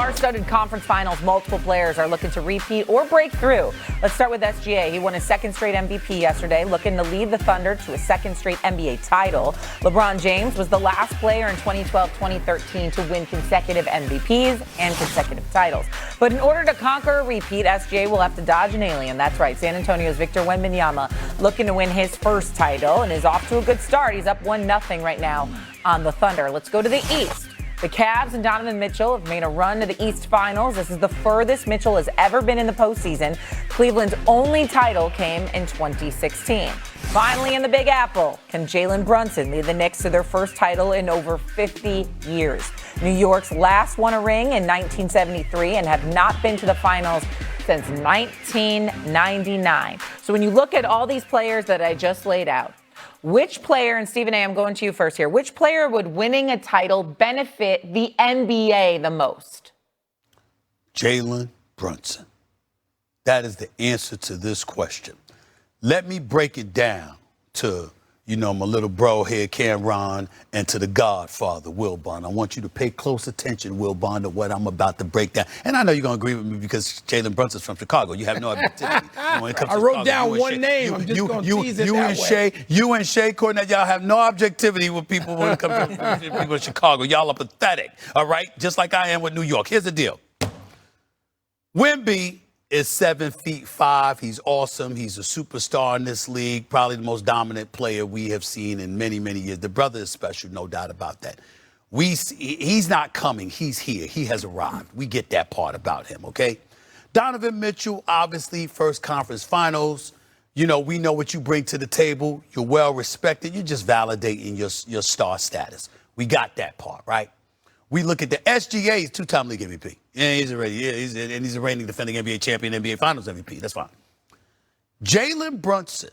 star-studded conference finals, multiple players are looking to repeat or break through. Let's start with SGA. He won his second straight MVP yesterday, looking to lead the Thunder to a second straight NBA title. LeBron James was the last player in 2012-2013 to win consecutive MVPs and consecutive titles. But in order to conquer a repeat, SGA will have to dodge an alien. That's right, San Antonio's Victor Wembanyama looking to win his first title and is off to a good start. He's up 1-0 right now on the Thunder. Let's go to the East. The Cavs and Donovan Mitchell have made a run to the East Finals. This is the furthest Mitchell has ever been in the postseason. Cleveland's only title came in 2016. Finally, in the Big Apple, can Jalen Brunson lead the Knicks to their first title in over 50 years? New York's last won a ring in 1973 and have not been to the finals since 1999. So when you look at all these players that I just laid out, which player, and Stephen A., I'm going to you first here, which player would winning a title benefit the NBA the most? Jalen Brunson. That is the answer to this question. Let me break it down to, my little bro here, Cameron, and to the Godfather, Wilbon. I want you to pay close attention, Wilbon, to what I'm about to break down. And I know you're going to agree with me because Jalen Brunson's from Chicago. You have no objectivity. I wrote down one name. I'm just going to tease it that way. You and Shea Cornett, y'all have no objectivity with people when it comes to people in Chicago. Y'all are pathetic, all right? Just like I am with New York. Here's the deal. Wemby is 7'5". He's awesome. He's a superstar in this league, probably the most dominant player we have seen in many, many years. The brother is special, no doubt about that. He's not coming. He's here. He has arrived. We get that part about him, okay? Donovan Mitchell, obviously, first conference finals. We know what you bring to the table. You're well respected. You're just validating your star status. We got that part, right? We look at the SGA, he's two-time league MVP. Yeah, he's a reigning defending NBA champion, NBA Finals MVP. That's fine. Jalen Brunson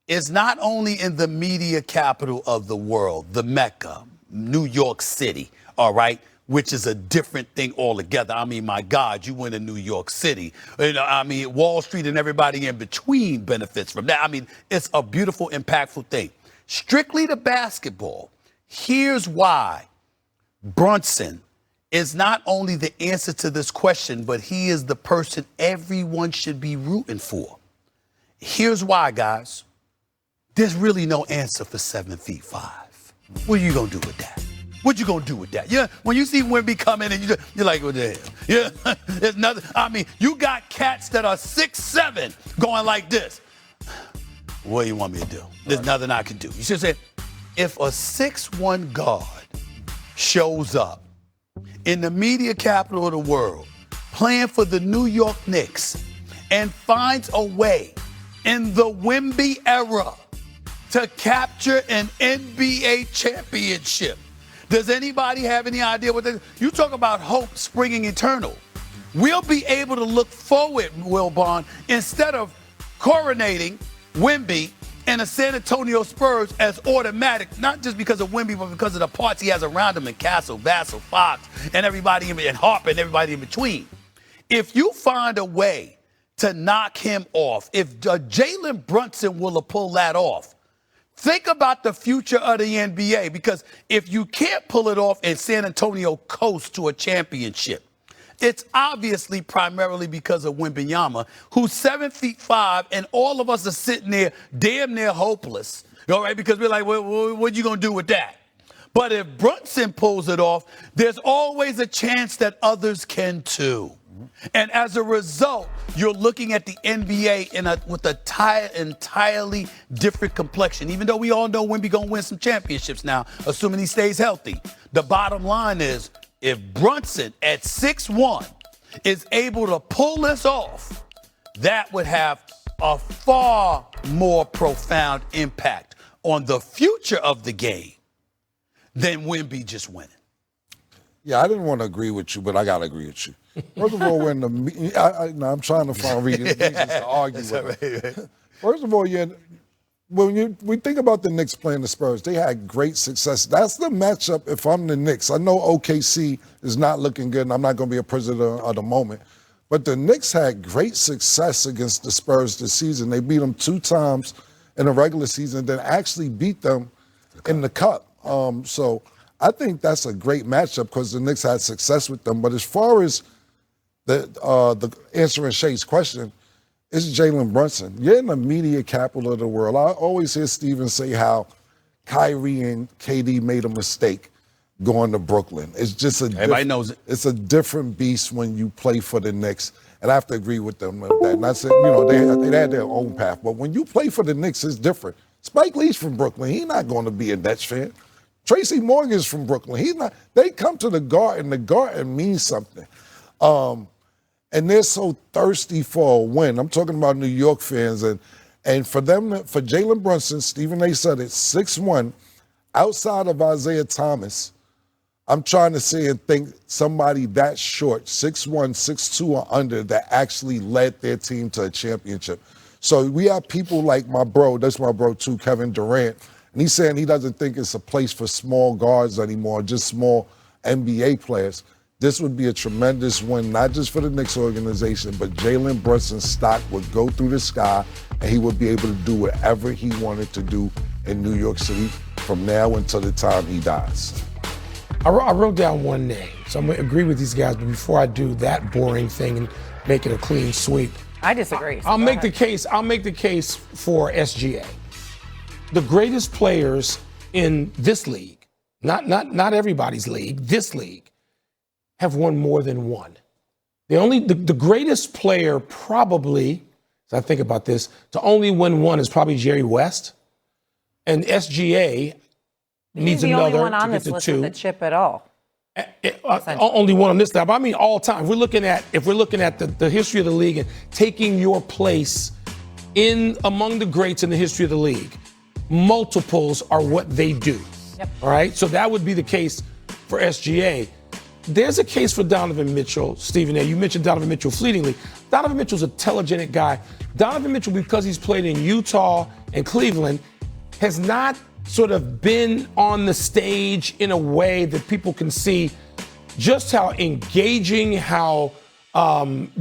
is not only in the media capital of the world, the Mecca, New York City, all right, which is a different thing altogether. I mean, my God, you win in New York City. Wall Street and everybody in between benefits from that. It's a beautiful, impactful thing. Strictly to basketball, here's why Brunson is not only the answer to this question, but he is the person everyone should be rooting for. Here's why, guys. There's really no answer for 7'5". What are you going to do with that? What you going to do with that? Yeah, when you see Wemby come in and you're like, what the hell? Yeah, there's nothing. You got cats that are 6'7" going like this. What do you want me to do? There's nothing I can do. You should say, if a 6'1" guard shows up in the media capital of the world, playing for the New York Knicks, and finds a way in the Wemby era to capture an NBA championship. Does anybody have any idea what you talk about hope springing eternal? We'll be able to look forward, Wilbon, instead of coronating Wemby and the San Antonio Spurs as automatic, not just because of Wemby, but because of the parts he has around him in Castle, Vassell, Fox, and everybody and Harper and everybody in between. If you find a way to knock him off, if Jalen Brunson will pull that off, think about the future of the NBA, because if you can't pull it off and San Antonio coasts to a championship, it's obviously primarily because of Wembanyama, who's 7'5", and all of us are sitting there damn near hopeless, all right, because we're like, what are you going to do with that? But if Brunson pulls it off, there's always a chance that others can too. And as a result, you're looking at the NBA with an entirely different complexion. Even though we all know Wemby going to win some championships now, assuming he stays healthy. The bottom line is, if Brunson at 6'1" is able to pull this off, that would have a far more profound impact on the future of the game than Wemby just winning. Yeah, I didn't want to agree with you, but I got to agree with you. First of all, I'm trying to find reasons to argue with it. First of all, when we think about the Knicks playing the Spurs, they had great success. That's the matchup if I'm the Knicks. I know OKC is not looking good, and I'm not going to be a prisoner of the moment. But the Knicks had great success against the Spurs this season. They beat them 2 times in the regular season, then actually beat them in the Cup. So I think that's a great matchup because the Knicks had success with them. But as far as the answering Shay's question, is Jalen Brunson. You're in the media capital of the world. I always hear Steven say how Kyrie and KD made a mistake going to Brooklyn. It's just everybody knows it. It's a different beast when you play for the Knicks, and I have to agree with them with that. And I said, you know, they had their own path, but when you play for the Knicks, it's different. Spike Lee's from Brooklyn. He's not going to be a Nets fan. Tracy Morgan's from Brooklyn. He's not. They come to the Garden. The Garden means something. And they're so thirsty for a win. I'm talking about New York fans. And for them, for Jalen Brunson, Stephen A. said it, 6'1", outside of Isaiah Thomas, I'm trying to say and think somebody that short, 6'1", 6'2", or under, that actually led their team to a championship. So we have people like my bro, that's my bro too, Kevin Durant, and he's saying he doesn't think it's a place for small guards anymore, just small NBA players. This would be a tremendous win, not just for the Knicks organization, but Jalen Brunson's stock would go through the sky, and he would be able to do whatever he wanted to do in New York City from now until the time he dies. I wrote down one name, so I'm going to agree with these guys, but before I do that boring thing and make it a clean sweep, I disagree. I'll make the case for SGA. The greatest players in this league, not everybody's league, this league, have won more than one. The greatest player probably, as I think about this, to only win one is probably Jerry West. And SGA needs another the only one on to get this list to 2. with the chip at all. Only one on this list. I mean, all time. If we're looking at the history of the league and taking your place in among the greats in the history of the league, multiples are what they do. Yep. All right. So that would be the case for SGA. There's a case for Donovan Mitchell, Stephen A. You mentioned Donovan Mitchell fleetingly. Donovan Mitchell's a telegenic guy. Donovan Mitchell, because he's played in Utah and Cleveland, has not sort of been on the stage in a way that people can see just how engaging, how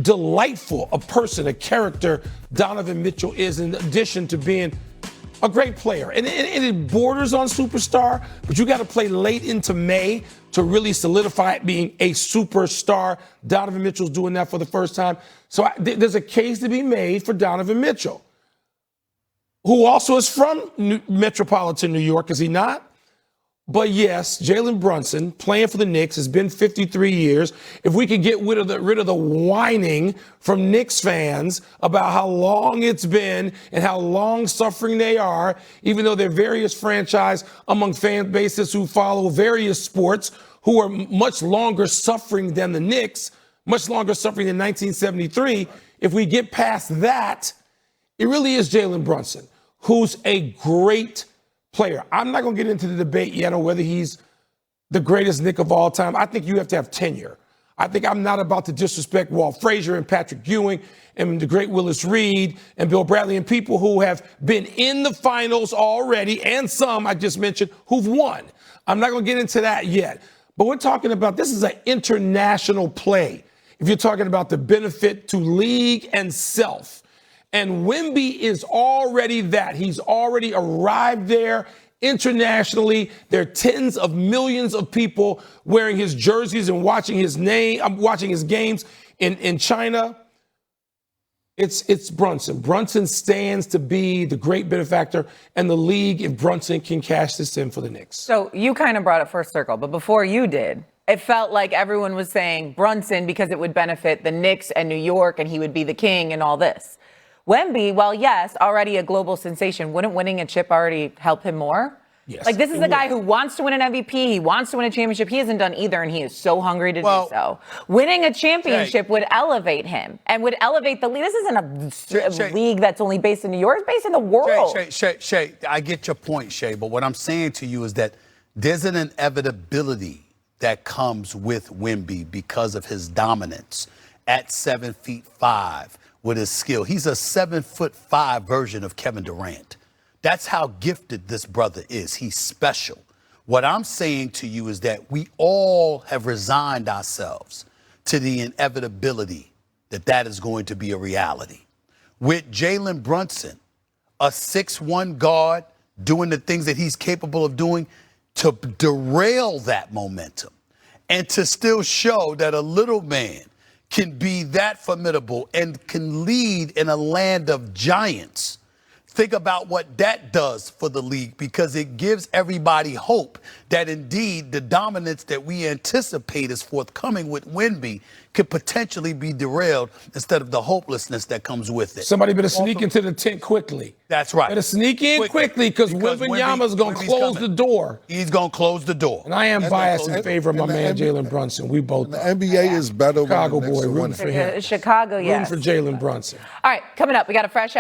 delightful a person, a character Donovan Mitchell is, in addition to being a great player. And it borders on superstar, but you got to play late into May to really solidify it being a superstar. Donovan Mitchell's doing that for the first time. So there's a case to be made for Donovan Mitchell, who also is from metropolitan New York, is he not? But yes, Jalen Brunson, playing for the Knicks, has been 53 years. If we could get rid of the whining from Knicks fans about how long it's been and how long suffering they are, even though they're various franchise among fan bases who follow various sports, who are much longer suffering than the Knicks, much longer suffering than 1973. If we get past that, it really is Jalen Brunson, who's a great player. I'm not going to get into the debate yet on whether he's the greatest Knick of all time. I think you have to have tenure. I think I'm not about to disrespect Walt Frazier and Patrick Ewing and the great Willis Reed and Bill Bradley and people who have been in the finals already, and some I just mentioned who've won. I'm not going to get into that yet. But we're talking about, this is an international play. If you're talking about the benefit to league and self. And Wemby is already that. He's already arrived there internationally. There are tens of millions of people wearing his jerseys and watching his games in China. It's Brunson. Brunson stands to be the great benefactor and the league if Brunson can cash this in for the Knicks. So you kind of brought it first circle, but before you did, it felt like everyone was saying Brunson because it would benefit the Knicks and New York and he would be the king and all this. Wemby, well, yes, already a global sensation, wouldn't winning a chip already help him more? Yes. Like, this is the guy who wants to win an MVP. He wants to win a championship. He hasn't done either, and he is so hungry to do so. Winning a championship would elevate him and would elevate the league. This isn't a league that's only based in New York. It's based in the world. Shay, I get your point, Shay, but what I'm saying to you is that there's an inevitability that comes with Wemby because of his dominance at 7'5" with his skill. He's a 7'5" version of Kevin Durant. That's how gifted this brother is. He's special. What I'm saying to you is that we all have resigned ourselves to the inevitability that is going to be a reality. With Jalen Brunson, a 6'1" guard, doing the things that he's capable of doing, to derail that momentum and to still show that a little man can be that formidable and can lead in a land of giants, think about what that does for the league, because it gives everybody hope that indeed the dominance that we anticipate is forthcoming with Wemby could potentially be derailed instead of the hopelessness that comes with it. Somebody better sneak into the tent quickly. That's right. Better sneak in quickly because Wembanyama's going to close the door. He's going to close the door. And I am biased in favor of my man Jalen Brunson. We both The NBA is better Chicago when the Knicks boy are rooting winning. for him. Chicago, yes. Rooting for Jalen Brunson. All right, coming up, we got a fresh